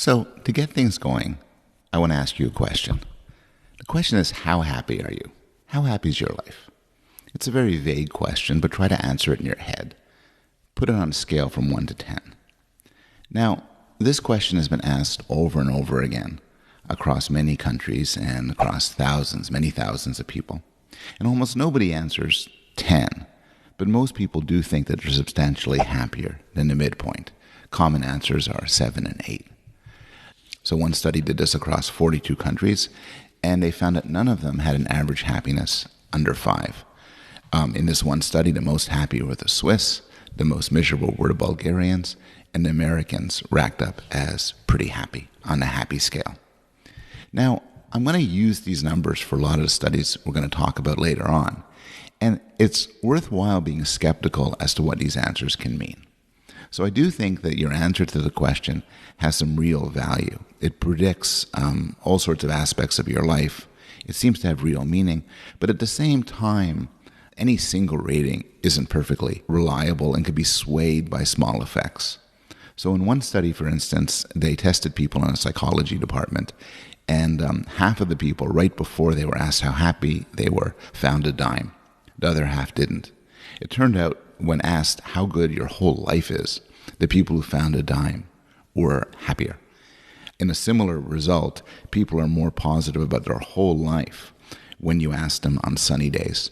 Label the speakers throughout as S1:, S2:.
S1: So, to get things going, I want to ask you a question. The question is, how happy are you? How happy is your life? It's a very vague question, but try to answer it in your head. Put it on a scale from 1 to 10. Now, this question has been asked over and over again across many countries and across thousands, many thousands of people. And almost nobody answers 10, but most people do think that they're substantially happier than the midpoint. Common answers are 7 and 8. So one study did this across 42 countries, and they found that none of them had an average happiness under 5. In this one study, the most happy were the Swiss, the most miserable were the Bulgarians, and the Americans racked up as pretty happy on the happy scale. Now, I'm going to use these numbers for a lot of the studies we're going to talk about later on, and it's worthwhile being skeptical as to what these answers can mean. So I do think that your answer to the question has some real value. It predicts all sorts of aspects of your life. It seems to have real meaning, but at the same time, any single rating isn't perfectly reliable and could be swayed by small effects. So in one study, for instance, they tested people in a psychology department, and half of the people, right before they were asked how happy they were, found a dime. The other half didn't. It turned out, when asked how good your whole life is, the people who found a dime were happier. In a similar result, people are more positive about their whole life when you ask them on sunny days.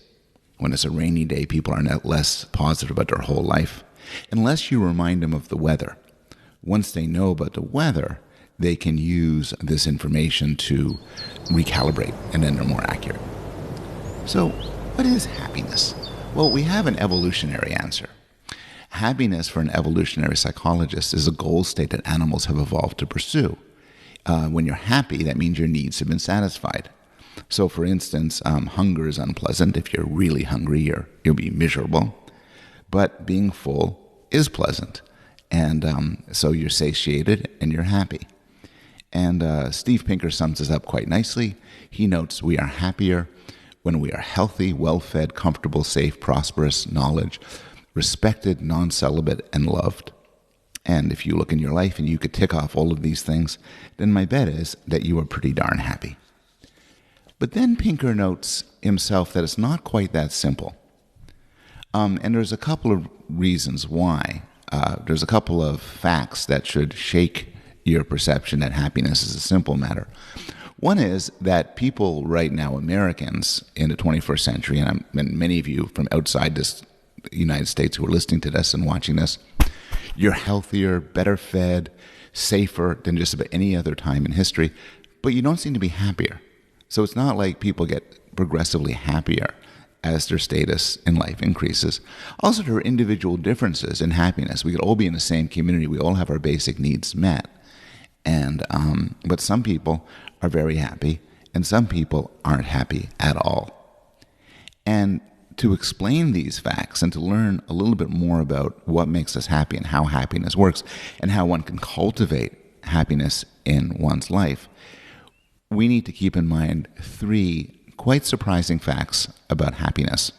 S1: When it's a rainy day, people are less positive about their whole life, unless you remind them of the weather. Once they know about the weather, they can use this information to recalibrate, and then they're more accurate. So, what is happiness? Well, we have an evolutionary answer. Happiness, for an evolutionary psychologist, is a goal state that animals have evolved to pursue. When you're happy, that means your needs have been satisfied. So, for instance, hunger is unpleasant. If you're really hungry, you'll be miserable. But being full is pleasant. And so you're satiated and you're happy. And Steve Pinker sums this up quite nicely. He notes we are happier when we are healthy, well-fed, comfortable, safe, prosperous, knowledge, respected, non-celibate, and loved. And if you look in your life and you could tick off all of these things, then my bet is that you are pretty darn happy. But then Pinker notes himself that it's not quite that simple. And there's a couple of reasons why. There's a couple of facts that should shake your perception that happiness is a simple matter. One is that people right now, Americans in the 21st century, and many of you from outside this United States who are listening to this and watching this, you're healthier, better fed, safer than just about any other time in history, but you don't seem to be happier. So it's not like people get progressively happier as their status in life increases. Also, there are individual differences in happiness. We could all be in the same community. We all have our basic needs met. And but some people are very happy, and some people aren't happy at all. And to explain these facts and to learn a little bit more about what makes us happy and how happiness works and how one can cultivate happiness in one's life, we need to keep in mind 3 quite surprising facts about happiness.